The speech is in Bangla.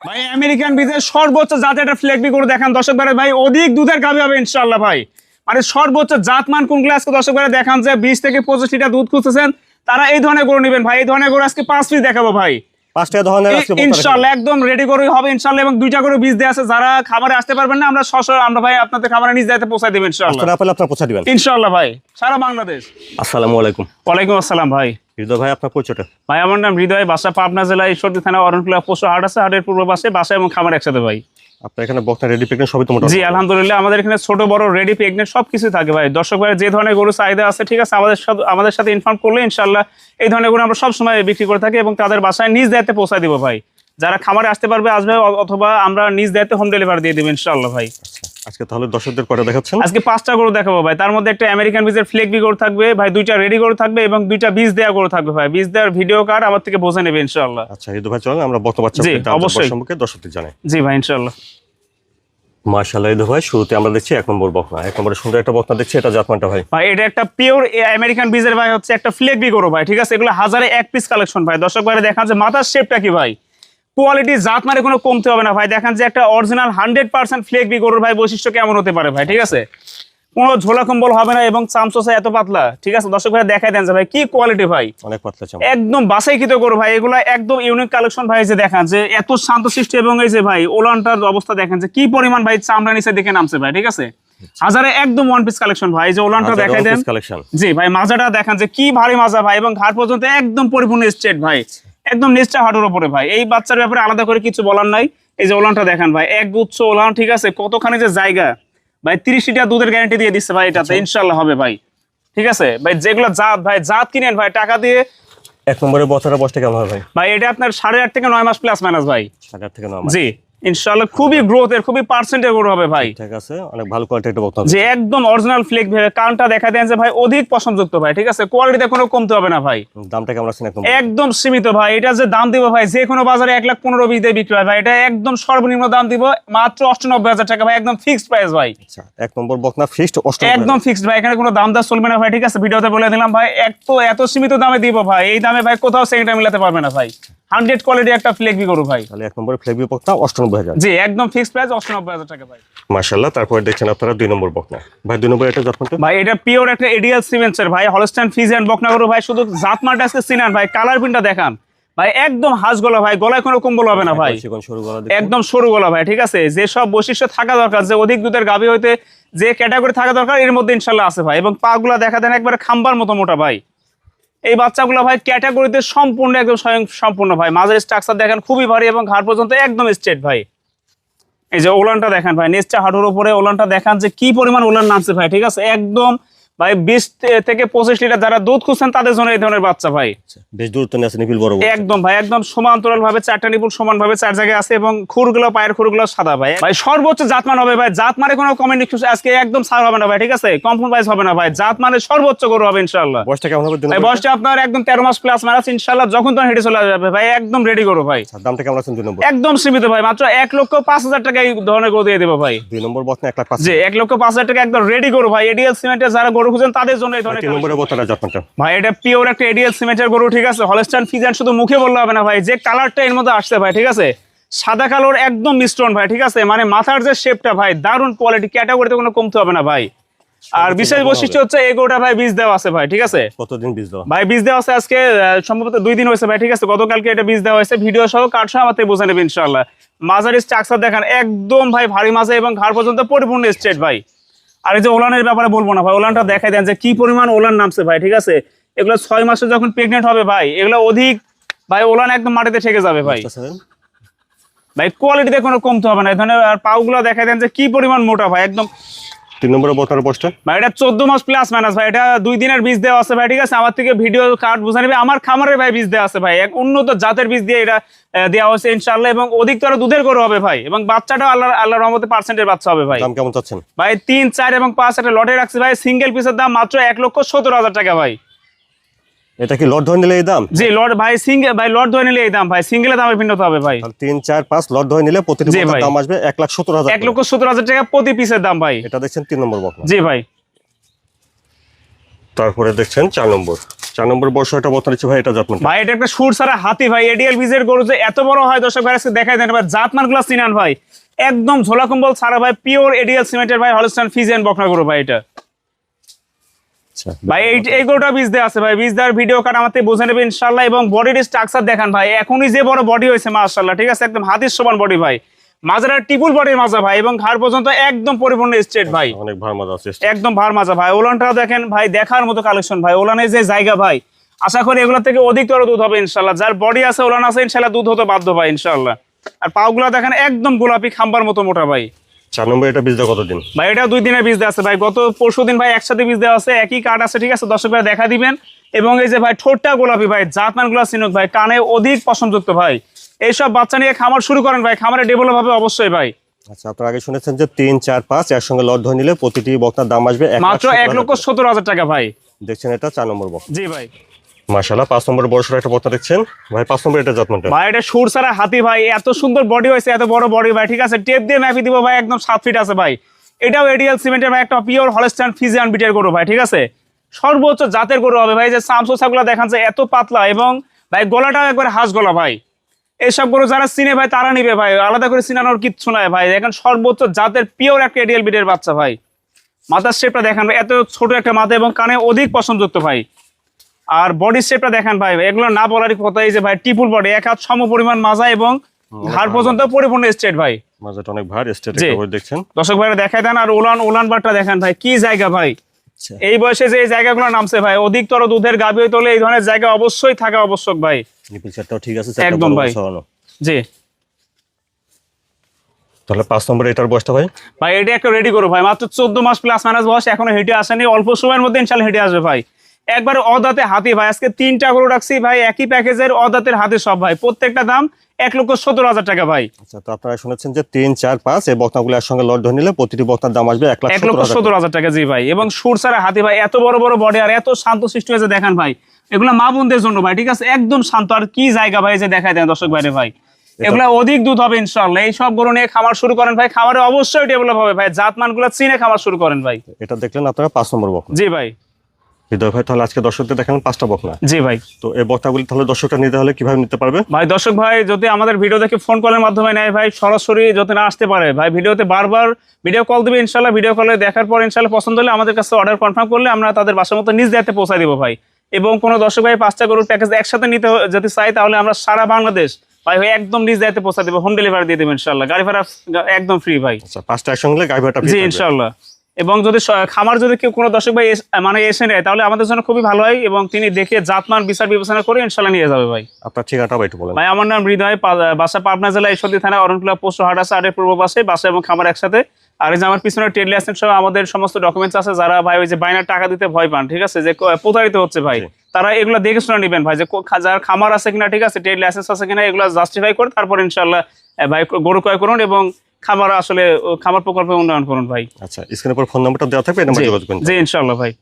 ভাই আমেরিকান বীজের সর্বোচ্চ জাতের একটা ফ্লেগবি গরু দেখান দর্শক ভাই। ভাই অধিক দুধের গাভী হবে ইনশাআল্লাহ ভাই। মানে সর্বোচ্চ জাতমান কোনগুলো আজকে দর্শক ভাই দেখান যে 20 থেকে 25 লিটার দুধ খুঁজতেছেন তারা এই ধরনের গরু নেবেন ভাই। এই ধরনের গরু আজকে 5 পিস দেখাবো ভাই। পাঁচটা ধরনের আজকে ইনশাআল্লাহ একদম রেডি করে হবে ইনশাআল্লাহ। এবং দুইটা করে বীজ দেয়া আছে, যারা খাবারে আসতে পারবেন না আমরা আমরা ভাই আপনাদের খাবারে নিজ দায়িত্বে পৌঁছে দেব ইনশাআল্লাহ। আপনারা পৌঁছে দিবেন ইনশাআল্লাহ ভাই সারা বাংলাদেশ। আসসালামু আলাইকুম। ওয়ালাইকুম আসসালাম ভাই। হৃদয় ভাই আপনার পরিচয়টা? ভাই আমার নাম হৃদয়, বাসা পাবনা জেলা ঈশ্বরদী থানা অরণকুলা পশু হাট আছে, হাটের পূর্ব পাশে বাসা এবং খামার একসাথে ভাই। আপনার এখানে বকনা রেডি প্রেগনেন্ট সবই তো মোটামুটি? জি আলহামদুলিল্লাহ আমাদের এখানে ছোট বড় রেডি প্রেগনেন্ট সবকিছু থাকে ভাই। দর্শক ভাই যে ধরনের গরু চাহিদা আছে ঠিক আছে আমাদের সাথে ইনফর্ম করলে ইনশাআল্লাহ এই ধরনের গরু আমরা সব সময় বিক্রি করে থাকি এবং তাদের বাসায় নিজ দায়িত্বে পৌঁছায় দিব ভাই। যারা খামারে আসতে পারবে আসবে, অথবা আমরা নিজ দায়িত্বে হোম ডেলিভারি দিয়ে দেব ইনশাআল্লাহ ভাই। আজকে তাহলে দর্শকদের কয়টা দেখাচ্ছেন? আজকে 5টা গরু দেখাবো ভাই। তার মধ্যে একটা আমেরিকান বীজের ফ্লেগবি গরু থাকবে ভাই, 2টা রেডি গরু থাকবে এবং 2টা বীজ দেওয়া গরু থাকবে ভাই। বীজ দেওয়ার ভিডিও কার্ড আমার থেকে বোঝা নেবে ইনশাআল্লাহ। আচ্ছা হৃদয় ভাই চলেন আমরা বকনা বাচ্চা সম্পর্কে দর্শকদের জানাই। জি ভাই ইনশাআল্লাহ। মাশাআল্লাহ হৃদয় ভাই, শুরুতে আমরা দেখছি 1 নম্বর বকনা। 1 নম্বরে সুন্দর একটা বকনা দেখছি, এটা জাতমানটা ভাই? ভাই এটা একটা পিওর আমেরিকান বীজের ভাই, হচ্ছে একটা ফ্লেগবি গরু ভাই ঠিক আছে। এগুলো হাজারে 1 পিস কালেকশন ভাই। দর্শক ভাই দেখান যে মাথার শেপটা কি ভাই, কোয়ালিটি জাত মানে কোনো কমতে হবে না ভাই। দেখেন যে একটা অরিজিনাল 100% ফ্লেগবি গরুর ভাই বৈশিষ্ট্য কেমন হতে পারে ভাই ঠিক আছে। কোনো ঝোলা কম্বল হবে না এবং চামচোসা এত পাতলা ঠিক আছে। দর্শক ভাই দেখাই দেন যে ভাই কি কোয়ালিটি ভাই, অনেক পাতলা চামড়া, একদম বাছাইকৃত গরু ভাই। এগুলা একদম ইউনিক কালেকশন ভাই। যে দেখেন যে এত শান্তশিষ্ট এবং এই যে ভাই ওলানটার অবস্থা দেখেন যে কি পরিমাণ ভাই চামড়া নিচে দিকে নামছে ভাই ঠিক আছে। হাজারে একদম 1 পিস কালেকশন ভাই। যে ওলানটা দেখাই দেন। জি ভাই মাজাটা দেখেন যে কি ভারী মাজা ভাই, এবং ঘাট পর্যন্ত একদম পরিপূর্ণ স্ট্রেট ভাই, একদম নিচটা হাঁটুর উপরে ভাই। এই বাচ্চার ব্যাপারে আলাদা করে কিছু বলার নাই। এই যে ওলানটা দেখেন ভাই, এক গুচ্ছ ওলান ঠিক আছে। কতখানি যে জায়গা ভাই, 30 লিটার দুধের গ্যারান্টি দিয়ে দিচ্ছে ভাই এটাতে ইনশাআল্লাহ হবে ভাই ঠিক আছে। ভাই যেগুলো জাত ভাই জাত কিনেন ভাই টাকা দিয়ে। 1 নম্বরের বছরের বয়সটা কেমন হবে ভাই? ভাই এটা আপনার 8.5 থেকে 9 মাস প্লাস মাইনাস ভাই। 8.5 থেকে 9 মাস। জি ইনশাআল্লাহ খুবই গ্রোথের, খুবই পার্সেন্টের গরু হবে ভাই। ঠিক আছে, অনেক ভালো কোয়ালিটির একটা বকনা। যে একদম অরিজিনাল ফ্লেক ভাবে কানটা দেখা দেন যে ভাই অধিক পশমযুক্ত ভাই ঠিক আছে। কোয়ালিটিতে কোনো কমতে হবে না ভাই। দামটা কেমন আছে? একদম সীমিত ভাই। এটা যে দাম দিব ভাই যে কোনো বাজারে 1,15,20 দিয়ে বিক্রি হয় ভাই। এটা একদম সর্বনিম্ন দাম দিব মাত্র 98,000 টাকা ভাই, একদম ফিক্সড প্রাইস ভাই। আচ্ছা 1 নম্বর বকনা ফিক্সড 98,000 একদম ফিক্সড ভাই। এখানে কোনো দাম দর চলবে না ভাই ঠিক আছে। ভিডিওতে বলে দিলাম ভাই, এত সীমিত দামে দিব ভাই। এই দামে ভাই কোথাও সেকেন্ডটা মিলাতে পারবে না ভাই। 100 কোয়ালিটি একটা ফ্লেগবি গরু ভাই। তাহলে 1 নম্বরের ফ্লেগবি বকনা 98,000। জি একদম ফিক্সড প্রাইস 98,000 টাকা ভাই। মাশাআল্লাহ। তারপরে দেখছেন আপনারা 2 নম্বর বকনা ভাই। 2 নম্বর এটা জাতমানটা ভাই এটা পিওর একটা এডিএল সিমেন্সের ভাই, হলস্টাইন ফ্রিজিয়ান বকনা গরু ভাই। শুধু জাতমানটা আজকে চিনান ভাই, কালার প্রিন্টটা দেখান ভাই, একদম হাঁস গলা ভাই, গলায় কোনো কম্বল হবে না ভাই, একদম সরু গলা ভাই ঠিক আছে। যে সব বৈশিষ্ট্য থাকা দরকার, যে অধিক দুধের গাভী হইতে যে ক্যাটাগরি থাকা দরকার এর মধ্যে ইনশাআল্লাহ আছে ভাই। এবং পা গুলা দেখা দেন একবারে খাম্বার মতো মোটা ভাই। এই বাচ্চাগুলো ভাই ক্যাটাগরিতে সম্পূর্ণ একদম সম্পূর্ণ ভাই। মাঝের স্ট্রাকচার দেখেন খুবই ভারী এবং ঘাড় পর্যন্ত একদম স্ট্রেট ভাই। এই যে ওলানটা দেখেন ভাই, নেচটা হাঁটুর উপরে ওলানটা দেখান যে কি পরিমাণ ওলান নামছে ভাই ঠিক আছে। একদম ভাই 20 থেকে 25 লিটার যারা দুধ খুঁজছেন তাদের জন্য এই ধরনের বাচ্চা ভাই। বেশ দূরত্ব আছে, নিপিল বড় একদম ভাই, একদম সমান্তরাল ভাবে 4টা নিপুল সমান ভাবে 4 জায়গায় আছে এবং খুরগুলো পায়ের খুরগুলো সাদা ভাই। ভাই সর্বোচ্চ জাতমান হবে ভাই। জাতমানে কোনো কমেন্ট আজকে একদম ছাড় হবে না ভাই ঠিক আছে, কম্প্রোমাইজ হবে না ভাই। জাতমানে সর্বোচ্চ গরু হবে ইনশাআল্লাহ। বয়সটা কেমন হবে? ভাই বয়সটা আপনার একদম 13 মাস প্লাস মাইনাস ইনশাআল্লাহ। যখন তখন হেঁটে চলে যাবে ভাই, একদম রেডি গরু ভাই। দামটা কেমন আছে 2 নম্বর? একদম সীমিত ভাই, মাত্র 1,05,000 টাকা এই ধরনের গরু দিয়ে দেব ভাই। 2 নম্বর বকনা 1,05,000। জি 1,05,000 টাকা একদম রেডি গরু ভাই। এডিএল সিমেন্টের যারা গরু খুঁজেন তাদের জন্য এই ধরনের। 3 নম্বরের বকনাটা জাতমানটা ভাই এটা পিওর একটা এডিএল সিমেন্টের গরু ঠিক আছে। হলস্টাইন ফ্রিজিয়ান শুধু মুখে বললে হবে না ভাই, যে কালারটা এর মধ্যে আসছে ভাই ঠিক আছে, সাদা কালোর একদম মিশ্রণ ভাই ঠিক আছে। মানে মাথার যে শেপটা ভাই দারুণ কোয়ালিটি, ক্যাটাগরিতে কোনো কমতে হবে না ভাই। আর বিশেষ বৈশিষ্ট্য হচ্ছে এই গরুটা ভাই বীজ দেওয়া আছে ভাই ঠিক আছে। কতদিন বীজ দেওয়া ভাই? বীজ দেওয়া আছে আজকে সম্ভবত 2 দিন হয়েছে ভাই ঠিক আছে। গতকালকে এটা বীজ দেওয়া হয়েছে, ভিডিও সহ কার্ড সহ আমাদের বোঝা নেবে ইনশাআল্লাহ। মাজার স্ট্রাকচার দেখেন একদম ভাই ভারী মাজা এবং ঘাড় পর্যন্ত পরিপূর্ণ স্ট্রেট ভাই। আর এই যে ওলানের ব্যাপারে বলবো না ভাই, ওলানটা দেখাই দেন যে কি পরিমাণ ওলান নামছে ভাই ঠিক আছে। এগুলো 6 মাসে যখন প্রেগনেন্ট হবে ভাই, এগুলো অধিক ভাই ওলান একদম মাটিতে ঠেকে যাবে ভাই। ভাই কোয়ালিটিতে কোনো কমতে হবে না এই ধরনের। আর পাউগুলো দেখাই দেন যে কি পরিমাণ মোটা ভাই একদম। 3 নম্বরের বকনার বয়সটা ভাই এটা 14 মাস প্লাস মাইনাস ভাই। এটা 2 দিনের বীজ দেওয়া আছে ভাই ঠিক আছে। আমার থেকে ভিডিও কার্ড বুঝে নেবে। আমার খামারের ভাই বীজ দেওয়া আছে ভাই, এক উন্নত জাতের বীজ দিয়ে এটা দেওয়া হয়েছে ইনশাআল্লাহ। এবং অধিকতর দুধের গরু হবে ভাই। এবং বাচ্চাটাও আল্লাহর রহমতে পার্সেন্টের বাচ্চা হবে ভাই। দাম কেমন চাচ্ছেন ভাই 3, 4 এবং 5 একটা লটে রাখছে ভাই। সিঙ্গেল পিসের দাম মাত্র 1,17,000 টাকা ভাই। এটা কি লট ধরে নিলে এই দাম? জি লট ভাই, সিঙ্গেল ভাই লট ধরে নিলে এই দাম ভাই। সিঙ্গেলের দামে ভিন্নতা হবে ভাই। 3, 4, 5 লট ধরে নিলে প্রতিটি বকনার দাম আসবে 1,17,000। 1,17,000 টাকা প্রতি পিসের দাম ভাই। এটা দেখছেন 3 নম্বর বকনা। জি ভাই। তারপরে দেখছেন 4 নম্বর 4 নম্বর বর্ষ একটা বকনা দিচ্ছে ভাই, এটা জাতমানটা ভাই এটা একটা সুর সারা হাতি ভাই, এডিএল বীজের গরু যে এত বড় হয় দর্শক ভাই আজকে দেখাই দেন ভাই। জাতমানগুলো চিনান ভাই, একদম ঝোলা কম্বল ছাড়া ভাই, পিওর এডিএল সিমেন্টের ভাই হলস্টাইন ফ্রিজিয়ান বকনা গরু ভাই এটা। আচ্ছা ভাই এই গরুটা বীজ দেওয়া আছে ভাই, বীজ দেওয়ার ভিডিও কাট আমাদের বুঝে নেবে ইনশাল্লাহ। এবং বডির স্ট্রাকচার দেখান ভাই, এখনই যে বড় বডি হয়েছে মাশাআল্লাহ, ঠিক আছে, একদম হাতির সমান বডি ভাই, মাজারা টিপুল বডির মাজা ভাই, এবং ঘাড় পর্যন্ত একদম পরিপূর্ণ স্ট্রেট ভাই, অনেক ভালো মজা আছে। একদম ভার মাজা ভাই। ওলানটাও দেখেন ভাই, দেখার মতো কালেকশন ভাই, ওলানের যে জায়গা ভাই, আশা করি এগুলো থেকে অধিকতর দুধ হবে ইনশাল্লাহ। যার বডি আছে ওলান আছে ইনশাল্লাহ দুধ হতে বাধ্য ভাই ইনশাল্লাহ। আর পাগুলা দেখেন একদম গোলাপি খাম্বার মতো মোটা ভাই। 4 নম্বর এটা বীজ দেওয়া কতদিন ভাই এটা 2 দিনের বীজ দেওয়া আছে ভাই, গত পরশুদিন ভাই একসাথে বীজ দেওয়া আছে, একই কাঠ আছে, ঠিক আছে, দর্শক ভাই দেখা দিবেন। এবং এই যে ভাই ঠোঁটটা গোলাপি ভাই, জাতমানগুলো চিনুক ভাই, কানে অধিক পশমযুক্ত ভাই। এইসব বাচ্চা নিয়ে খামার শুরু করেন ভাই, খামারে ডেভেলপ হবে অবশ্যই ভাই। আচ্ছা, আপনারা আগে শুনেছেন যে 3, 4, 5 একসঙ্গে লট ধরে নিলে প্রতিটি বকনার দাম আসবে মাত্র 1,70,000 টাকা ভাই। দেখছেন এটা 4 নম্বর বকনা। জি ভাই। মাশাআল্লাহ 5 নম্বর বর্ষর একটা বকনা দেখছেন ভাই, 5 নম্বর এটা জাতমানটা ভাই এটা সুর সারা হাতি ভাই, এত সুন্দর বডি হয়েছে, এত বড় বডি ভাই, ঠিক আছে, টেপ দিয়ে ম্যাপি দিব ভাই, একদম 7 ফিট আছে ভাই। এটাও এডিএল সিমেন্টের ভাই, একটা পিওর হলস্টাইন ফ্রিজিয়ান বিটের গরু ভাই, ঠিক আছে, সর্বোচ্চ জাতের গরু হবে ভাই। যে সামসো ছাগলা দেখান যে এত পাতলা, এবং ভাই গলাটাও একবার হাঁস গলা ভাই। এইসব গরু যারা চিনে ভাই তারা নিবে ভাই, আলাদা করে চিনানোর কিচ্ছু নাই ভাই। দেখেন সর্বোচ্চ জাতের পিওর একটা এডিএল বিটের বাচ্চা ভাই। মাথার শেপটা দেখান ভাই, এত ছোট একটা মাথা এবং কানে অধিক পশমযুক্ত ভাই। আর বডি শেপটা দেখেন ভাই, এগুলো না বলারই কথা, এই যে ভাই টিপুল বডি, এক হাত সম পরিমাণ মাজা এবং ঘাড় পর্যন্ত পরিপূর্ণ স্ট্রেট ভাই, মাজাটা অনেক ভার স্ট্রেট জি। কভার দেখছেন দর্শক ভাইরা দেখাই দেন। আর উলান বারটা দেখেন ভাই, কি জায়গা ভাই, আচ্ছা এই বয়সে যে এই জায়গাগুলো নামছে ভাই, অধিকতর দুধের গাভী হইতে হলে এই ধরনের জায়গা অবশ্যই থাকা আবশ্যক ভাই। নিপিল সেটটাও ঠিক আছে, একদম ভাই। জি তাহলে 5 নম্বর এটার বয়সটা ভাই ভাই, এটা একটা রেডি করো ভাই, মাত্র 14 মাস প্লাস মাইনাস বয়স, এখনো হেঁটে আসেনি, অল্প সময়ের মধ্যে ইনশাল্লাহ হেঁটে আসবে ভাই। একবার অদাতে হাতি ভাই, আজকে 3টা গরু রাখছি ভাই, একই প্যাকেজের অদাতের হাতি সব ভাই, প্রত্যেকটা দাম 1,70,000 টাকা ভাই। আচ্ছা, তো আপনারা শুনেছেন যে 3, 4, 5 এই বকনাগুলো একসঙ্গে লট ধরে নিলে প্রতিটি বকনার দাম আসবে 1,70,000 টাকা। জি ভাই, এবং সুর ছাড়া হাতি ভাই, এত বড় বড় বডি আর এত শান্ত সৃষ্টি হয়েছে দেখেন ভাই, এগুলা মা বোনদের জন্য ভাই, ঠিক আছে, একদম শান্ত। আর কি জায়গা ভাই, যে দেখাই দেন দর্শক বাইরে ভাই, এগুলা অধিক দুধ হবে ইনশাআল্লাহ। এই সব গরু নিয়ে খামার শুরু করেন ভাই, খামারে অবশ্যই ডেভেলপ হবে ভাই, জাতমানগুলো চিনে খামার শুরু করেন ভাই। এটা দেখলেন আপনারা 5 নম্বর বকনা। জি ভাই। হৃদয় ভাই, তাহলে আজকে দর্শকদের দেখালেন 5টা বকনা। জি ভাই। তো এই বকনাগুলি তাহলে দর্শকরা নিতে হলে কিভাবে নিতে পারবে ভাই দর্শক ভাই যদি আমাদের ভিডিও দেখে ফোন কলের মাধ্যমে নেয় ভাই, সরাসরি যদি না আসতে পারে ভাই, ভিডিওতে বারবার ভিডিও কল দিবে ইনশাআল্লাহ। ভিডিও কলে দেখার পর ইনশাআল্লাহ পছন্দ হলে আমাদের কাছে অর্ডার কনফার্ম করলে আমরা তাদের বাসার মতো নিজ দায়িত্বে পৌঁছায় দিব ভাই। এবং কোনো দর্শক ভাই 5টা গরুর প্যাকেজ একসাথে নিতে যদি চাই, তাহলে আমরা সারা বাংলাদেশ ভাই একদম নিজ দায়িত্বে পৌঁছা দেবো, হোম ডেলিভারি দিয়ে দেবো ইনশাআল্লাহ, গাড়ি ভাড়া একদম ফ্রি ভাই। আচ্ছা, 5টা একসঙ্গে হলে গাড়ি ভাড়াটা জি ইনশাআল্লাহ। এবং যদি খামার যদি কেউ কোনো দর্শক ভাই মানে এসে নেয়, তাহলে আমাদের জন্য খুবই ভালো হয়, এবং তিনি দেখে জাতমান বিচার বিবেচনা করে ইনশাআল্লাহ নিয়ে যাবে ভাই। আপনার ঠিকানাটা ভাই একটু বলেন। ভাই আমার নাম হৃদয়, বাসা পাবনা জেলা ঈশ্বরদী থানা অরণকুলা পোস্ট হাট আছে, আটের পূর্ব পাশে, বাসা এবং খামার একসাথে। আর এই যে আমার পিছনে ট্রেড লাইসেন্স সহ আমাদের সমস্ত ডকুমেন্টস আছে। যারা ভাই ওই যে বাইনার টাকা দিতে ভয় পান, ঠিক আছে, যে প্রতারিত হচ্ছে ভাই, তারা এগুলো দেখে শুনে নেবেন ভাই, যে যার খামার আছে কিনা, ঠিক আছে, ট্রেড লাইসেন্স আছে কিনা, এগুলো জাস্টিফাই করে তারপর ইনশাআল্লাহ ভাই গরু ক্রয় করুন এবং খামার প্রকল্পে উন্নয়ন করুন ভাই। আচ্ছা, স্ক্রিনের উপর ফোন নাম্বারটা দেওয়া থাকবে, এই নাম্বারে যোগাযোগ করুন। জি ইনশাআল্লাহ ভাই।